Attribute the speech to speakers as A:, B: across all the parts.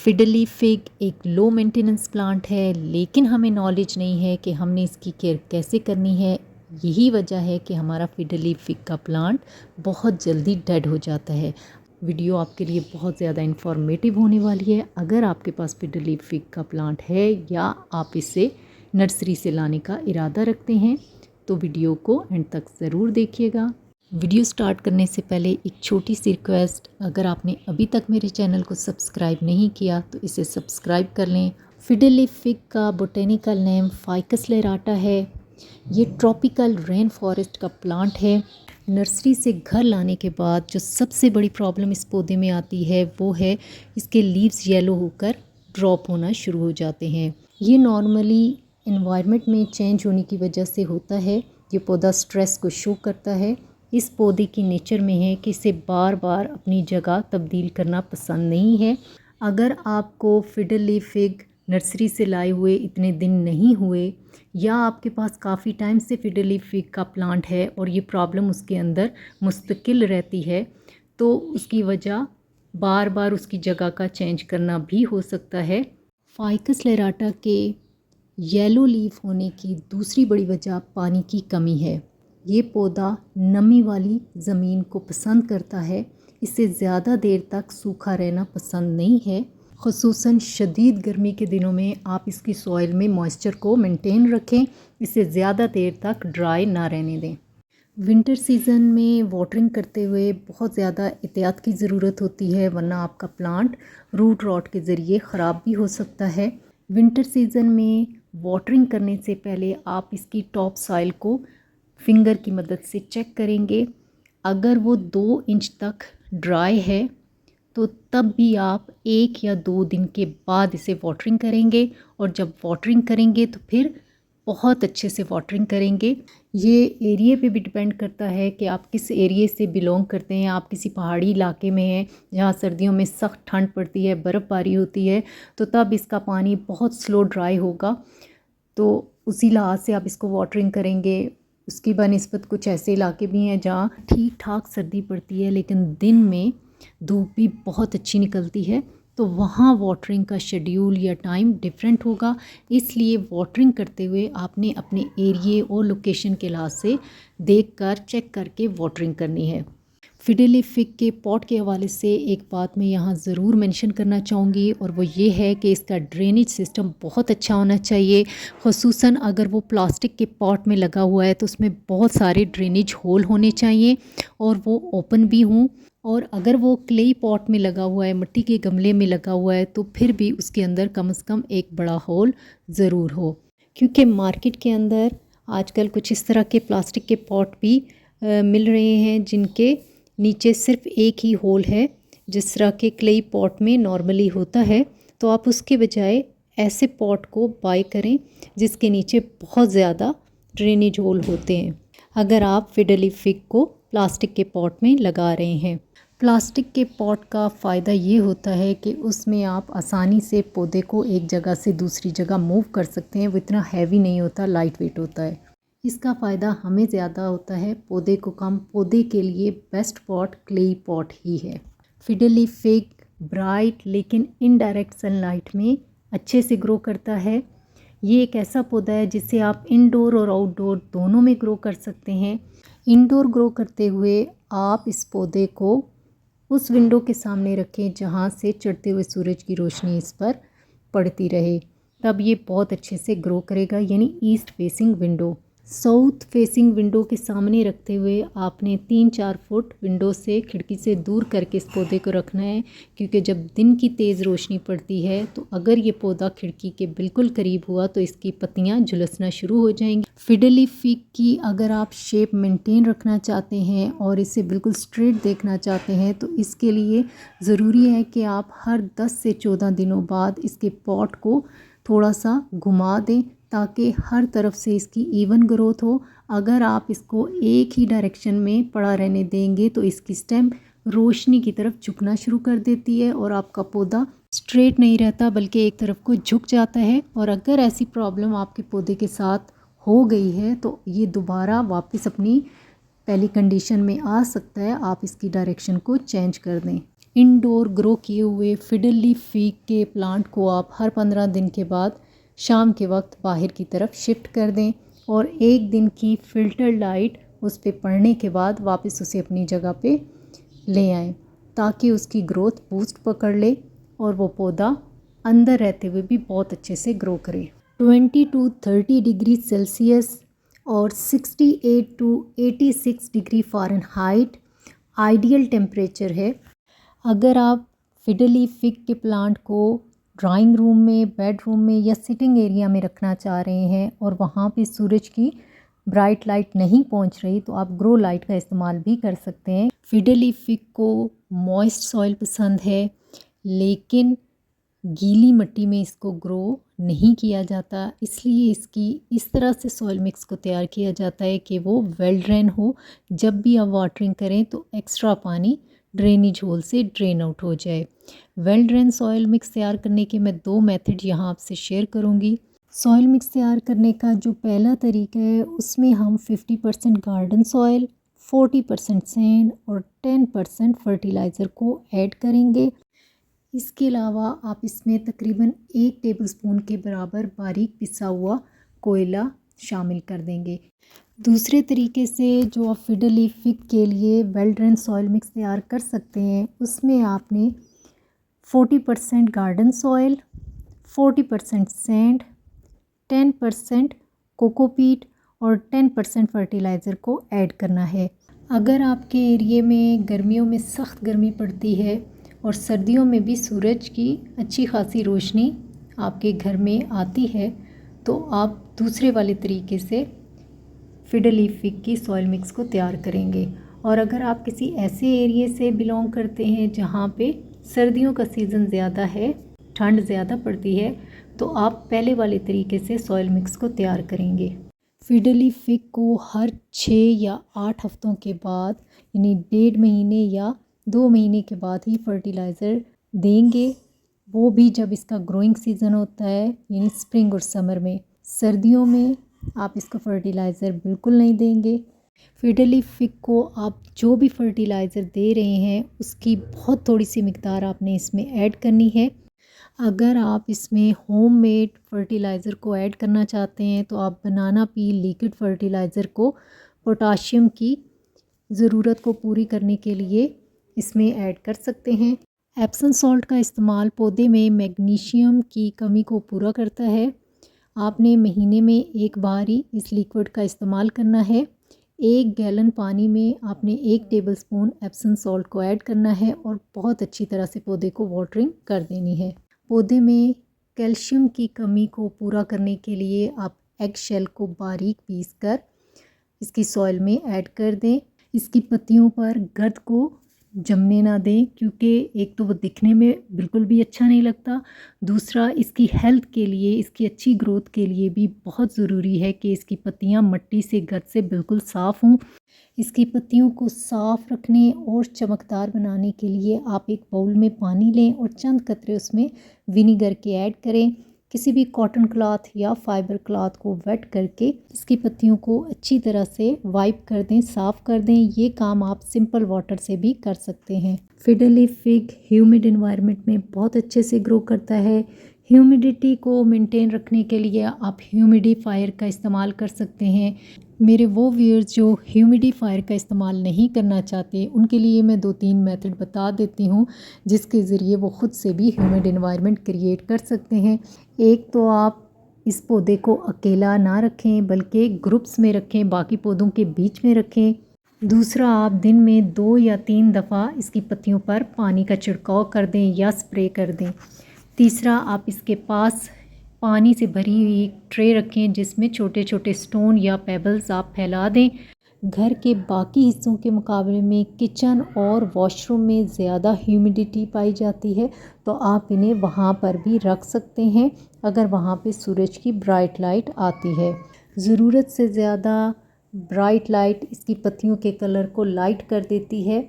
A: Fiddly fig एक low maintenance plant है, लेकिन हमें नॉलेज नहीं है कि हमने इसकी केयर कैसे करनी है। यही वजह है कि हमारा फिडली फिग का प्लांट बहुत जल्दी डेड हो जाता है। वीडियो आपके लिए बहुत ज़्यादा इन्फॉर्मेटिव होने वाली है। अगर आपके पास फिडली फिग का प्लांट है या आप इसे नर्सरी से लाने का इरादा रखते हैं तो वीडियो को एंड तक ज़रूर देखिएगा। वीडियो स्टार्ट करने से पहले एक छोटी सी रिक्वेस्ट, अगर आपने अभी तक मेरे चैनल को सब्सक्राइब नहीं किया तो इसे सब्सक्राइब कर लें। फिडली फिग का बोटेनिकल नेम फाइकस लैराटा है। ये ट्रॉपिकल रेन फॉरेस्ट का प्लांट है। नर्सरी से घर लाने के बाद जो सबसे बड़ी प्रॉब्लम इस पौधे में आती है वो है इसके लीव्स येलो होकर ड्रॉप होना शुरू हो जाते हैं। ये नॉर्मली एनवायरनमेंट में चेंज होने की वजह से होता है। ये पौधा स्ट्रेस को शो करता है। इस पौधे की नेचर में है कि इसे बार बार अपनी जगह तब्दील करना पसंद नहीं है। अगर आपको फिडली फिग नर्सरी से लाए हुए इतने दिन नहीं हुए या आपके पास काफ़ी टाइम से फिडली फिग का प्लांट है और ये प्रॉब्लम उसके अंदर मुस्तकिल रहती है तो उसकी वजह बार बार उसकी जगह का चेंज करना भी हो सकता है। फाइकस लैराटा के येलो लीफ होने की दूसरी बड़ी वजह पानी की कमी है। ये पौधा नमी वाली ज़मीन को पसंद करता है। इसे ज़्यादा देर तक सूखा रहना पसंद नहीं है। ख़ुसूसन शदीद गर्मी के दिनों में आप इसकी सॉइल में मॉइस्चर को मेंटेन रखें। इसे ज़्यादा देर तक ड्राई ना रहने दें। विंटर सीज़न में वाटरिंग करते हुए बहुत ज़्यादा एहतियात की ज़रूरत होती है, वरना आपका प्लांट रूट रॉट के ज़रिए ख़राब भी हो सकता है। विंटर सीज़न में वाटरिंग करने से पहले आप इसकी टॉप सॉइल को फिंगर की मदद से चेक करेंगे। अगर वो 2 इंच तक ड्राई है तो तब भी आप 1 या 2 दिन के बाद इसे वाटरिंग करेंगे, और जब वाटरिंग करेंगे तो फिर बहुत अच्छे से वाटरिंग करेंगे। ये एरिया पे भी डिपेंड करता है कि आप किस एरिया से बिलोंग करते हैं। आप किसी पहाड़ी इलाके में हैं जहाँ सर्दियों में सख्त ठंड पड़ती है, बर्फ़बारी होती है, तो तब इसका पानी बहुत स्लो ड्राई होगा। तो उसी लिहाज से आप इसको वाटरिंग करेंगे। उसकी बनिस्बत कुछ ऐसे इलाके भी हैं जहाँ ठीक ठाक सर्दी पड़ती है लेकिन दिन में धूप भी बहुत अच्छी निकलती है, तो वहाँ वाटरिंग का शेड्यूल या टाइम डिफरेंट होगा। इसलिए वाटरिंग करते हुए आपने अपने एरिए और लोकेशन के लिहाज से देखकर चेक करके वाटरिंग करनी है। फिडली फिग के पॉट के हवाले से एक बात मैं यहाँ ज़रूर मेंशन करना चाहूँगी, और वो ये है कि इसका ड्रेनेज सिस्टम बहुत अच्छा होना चाहिए। ख़ुसूसन अगर वो प्लास्टिक के पॉट में लगा हुआ है तो उसमें बहुत सारे ड्रेनेज होल होने चाहिए और वो ओपन भी हों। और अगर वो क्ले पॉट में लगा हुआ है, मिट्टी के गमले में लगा हुआ है, तो फिर भी उसके अंदर कम से कम एक बड़ा होल ज़रूर हो। क्योंकि मार्केट के अंदर आजकल कुछ इस तरह के प्लास्टिक के पॉट भी मिल रहे हैं जिनके नीचे सिर्फ एक ही होल है, जिस तरह के क्ले पॉट में नॉर्मली होता है। तो आप उसके बजाय ऐसे पॉट को बाय करें जिसके नीचे बहुत ज़्यादा ड्रेनेज होल होते हैं, अगर आप फिडली फिग को प्लास्टिक के पॉट में लगा रहे हैं। प्लास्टिक के पॉट का फ़ायदा ये होता है कि उसमें आप आसानी से पौधे को एक जगह से दूसरी जगह मूव कर सकते हैं। वो इतना हैवी नहीं होता, लाइट वेट होता है। इसका फ़ायदा हमें ज़्यादा होता है, पौधे को कम। पौधे के लिए बेस्ट पॉट क्ले पॉट ही है। फिडली फिग ब्राइट लेकिन इनडायरेक्ट सनलाइट में अच्छे से ग्रो करता है। ये एक ऐसा पौधा है जिसे आप इंडोर और आउटडोर दोनों में ग्रो कर सकते हैं। इंडोर ग्रो करते हुए आप इस पौधे को उस विंडो के सामने रखें जहाँ से चढ़ते हुए सूरज की रोशनी इस पर पड़ती रहे, तब ये बहुत अच्छे से ग्रो करेगा। यानी east facing window. South facing window के सामने रखते हुए आपने 3-4 फुट विंडो से, खिड़की से दूर करके इस पौधे को रखना है, क्योंकि जब दिन की तेज़ रोशनी पड़ती है तो अगर ये पौधा खिड़की के बिल्कुल करीब हुआ तो इसकी पत्तियां झुलसना शुरू हो जाएंगी। फिडली फिग की अगर आप शेप मेंटेन रखना चाहते हैं और इसे बिल्कुल स्ट्रेट देखना चाहते हैं तो इसके लिए ज़रूरी है कि आप हर 10 से 14 दिनों बाद इसके पॉट को थोड़ा सा घुमा दें ताकि हर तरफ से इसकी इवन ग्रोथ हो। अगर आप इसको एक ही डायरेक्शन में पड़ा रहने देंगे तो इसकी स्टेम रोशनी की तरफ झुकना शुरू कर देती है और आपका पौधा स्ट्रेट नहीं रहता बल्कि एक तरफ को झुक जाता है। और अगर ऐसी प्रॉब्लम आपके पौधे के साथ हो गई है तो ये दोबारा वापस अपनी पहली कंडीशन में आ सकता है। आप इसकी डायरेक्शन को चेंज कर दें। इंडोर ग्रो किए हुए फिडर लीफ फिग के प्लांट को आप हर 15 दिन के बाद शाम के वक्त बाहर की तरफ शिफ्ट कर दें और 1 दिन की फ़िल्टर लाइट उस पे पड़ने के बाद वापस उसे अपनी जगह पे ले आएं, ताकि उसकी ग्रोथ बूस्ट पकड़ ले और वो पौधा अंदर रहते हुए भी बहुत अच्छे से ग्रो करे। 20 to 30 डिग्री सेल्सियस और 68 to 86 degree Fahrenheit ideal temperature है। अगर आप फिडर लीफ फिग के प्लांट को ड्राइंग रूम में, बेडरूम में या सिटिंग एरिया में रखना चाह रहे हैं और वहाँ पे सूरज की ब्राइट लाइट नहीं पहुँच रही, तो आप ग्रो लाइट का इस्तेमाल भी कर सकते हैं। फिडर लीफ फिग को मॉइस्ट सॉइल पसंद है, लेकिन गीली मिट्टी में इसको ग्रो नहीं किया जाता, इसलिए इसकी इस तरह से सॉइल मिक्स को तैयार किया जाता है कि वो वेल ड्रेन हो। जब भी आप वाटरिंग करें तो एक्स्ट्रा पानी ड्रेनेज होल से ड्रेन आउट हो जाए। वेल ड्रेन सॉइल मिक्स तैयार करने के मैं 2 मेथड यहाँ आपसे शेयर करूँगी। सॉइल मिक्स तैयार करने का जो पहला तरीका है, उसमें हम 50% गार्डन सॉइल, 40% सैंड और 10% फर्टिलाइज़र को ऐड करेंगे। इसके अलावा आप इसमें तकरीबन 1 टेबलस्पून के बराबर बारीक पिसा हुआ कोयला शामिल कर देंगे। दूसरे तरीके से जो आप फिडर लीफ फिग के लिए वेल ड्रेन सॉइल मिक्स तैयार कर सकते हैं, उसमें आपने 40% गार्डन सॉइल, 40% सैंड, 10% कोकोपीट और 10% फर्टिलाइज़र को ऐड करना है। अगर आपके एरिए में गर्मियों में सख्त गर्मी पड़ती है और सर्दियों में भी सूरज की अच्छी खासी रोशनी आपके घर में आती है, तो आप दूसरे वाले तरीके से फिडर लीफ फिग की सॉइल मिक्स को तैयार करेंगे। और अगर आप किसी ऐसे एरिए से बिलोंग करते हैं जहाँ पे सर्दियों का सीज़न ज़्यादा है, ठंड ज़्यादा पड़ती है, तो आप पहले वाले तरीके से सॉइल मिक्स को तैयार करेंगे। फिडर लीफ फिग को हर 6 या 8 हफ्तों के बाद, यानी 1.5 महीने या 2 महीने के बाद ही फर्टिलाइज़र देंगे, वो भी जब इसका ग्रोइंग सीज़न होता है, यानी स्प्रिंग और समर में। सर्दियों में आप इसको फर्टिलाइज़र बिल्कुल नहीं देंगे। फिडर लीफ फिग को आप जो भी फर्टिलाइज़र दे रहे हैं, उसकी बहुत थोड़ी सी मिकदार आपने इसमें ऐड करनी है। अगर आप इसमें होममेड फर्टिलाइज़र को ऐड करना चाहते हैं, तो आप बनाना पील लिक्विड फर्टिलाइज़र को पोटाशियम की ज़रूरत को पूरी करने के लिए इसमें ऐड कर सकते हैं। एप्सम सॉल्ट का इस्तेमाल पौधे में मैग्नीशियम की कमी को पूरा करता है। आपने महीने में 1 बार ही इस लिक्विड का इस्तेमाल करना है। 1 गैलन पानी में आपने 1 टेबलस्पून एप्सम सॉल्ट को ऐड करना है और बहुत अच्छी तरह से पौधे को वाटरिंग कर देनी है। पौधे में कैल्शियम की कमी को पूरा करने के लिए आप एग शेल को बारीक पीस कर इसकी सॉइल में ऐड कर दें। इसकी पत्तियों पर गर्द को जमने ना दें, क्योंकि एक तो वो दिखने में बिल्कुल भी अच्छा नहीं लगता, दूसरा इसकी हेल्थ के लिए, इसकी अच्छी ग्रोथ के लिए भी बहुत ज़रूरी है कि इसकी पत्तियां मिट्टी से, गर्द से बिल्कुल साफ़ हों। इसकी पत्तियों को साफ़ रखने और चमकदार बनाने के लिए आप एक बाउल में पानी लें और चंद कतरे उसमें विनीगर के ऐड करें। किसी भी कॉटन क्लॉथ या फाइबर क्लॉथ को वेट करके इसकी पत्तियों को अच्छी तरह से वाइप कर दें, साफ़ कर दें। ये काम आप सिंपल वाटर से भी कर सकते हैं। Feeder leaf fig humid environment में बहुत अच्छे से ग्रो करता है। ह्यूमिडिटी को मेंटेन रखने के लिए आप ह्यूमिडिफायर का इस्तेमाल कर सकते हैं। मेरे वो व्यूअर्स जो ह्यूमिडिफायर का इस्तेमाल नहीं करना चाहते, उनके लिए मैं 2-3 मेथड बता देती हूँ, जिसके ज़रिए वो ख़ुद से भी ह्यूमिड एनवायरनमेंट क्रिएट कर सकते हैं। एक तो आप इस पौधे को अकेला ना रखें, बल्कि ग्रुप्स में रखें, बाकी पौधों के बीच में रखें। दूसरा, आप दिन में 2 या 3 दफ़ा इसकी पत्तियों पर पानी का छिड़काव कर दें या स्प्रे कर दें। तीसरा, आप इसके पास पानी से भरी हुई ट्रे रखें, जिसमें छोटे छोटे स्टोन या पेबल्स आप फैला दें। घर के बाकी हिस्सों के मुकाबले में किचन और वॉशरूम में ज़्यादा ह्यूमिडिटी पाई जाती है, तो आप इन्हें वहाँ पर भी रख सकते हैं अगर वहाँ पे सूरज की ब्राइट लाइट आती है। ज़रूरत से ज़्यादा ब्राइट लाइट इसकी पत्तियों के कलर को लाइट कर देती है।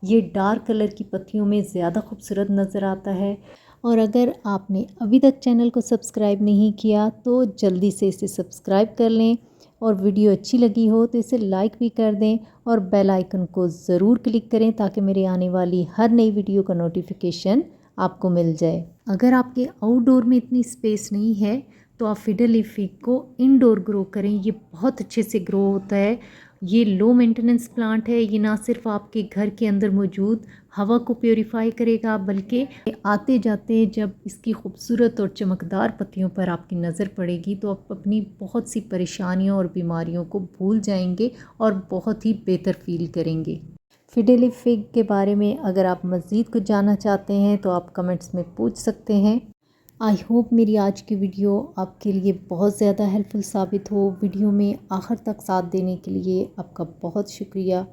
A: ये डार्क कलर की पत्तियों में ज़्यादा खूबसूरत नज़र आता है। और अगर आपने अभी तक चैनल को सब्सक्राइब नहीं किया, तो जल्दी से इसे सब्सक्राइब कर लें। और वीडियो अच्छी लगी हो तो इसे लाइक भी कर दें और बेल आइकन को ज़रूर क्लिक करें ताकि मेरे आने वाली हर नई वीडियो का नोटिफिकेशन आपको मिल जाए। अगर आपके आउटडोर में इतनी स्पेस नहीं है तो आप फिडर लीफ फिग को इनडोर ग्रो करें, ये बहुत अच्छे से ग्रो होता है। ये लो मेंटेनेंस प्लांट है, ये ना सिर्फ आपके घर के अंदर मौजूद हवा को प्योरीफाई करेगा बल्कि आते जाते जब इसकी खूबसूरत और चमकदार पत्तियों पर आपकी नज़र पड़ेगी तो आप अपनी बहुत सी परेशानियों और बीमारियों को भूल जाएंगे और बहुत ही बेहतर फील करेंगे। फिडर लीफ फिग के बारे में अगर आप मज़ीद कुछ जानना चाहते हैं तो आप कमेंट्स में पूछ सकते हैं। आई होप मेरी आज की वीडियो आपके लिए बहुत ज़्यादा हेल्पफुल साबित हो। वीडियो में आखिर तक साथ देने के लिए आपका बहुत शुक्रिया।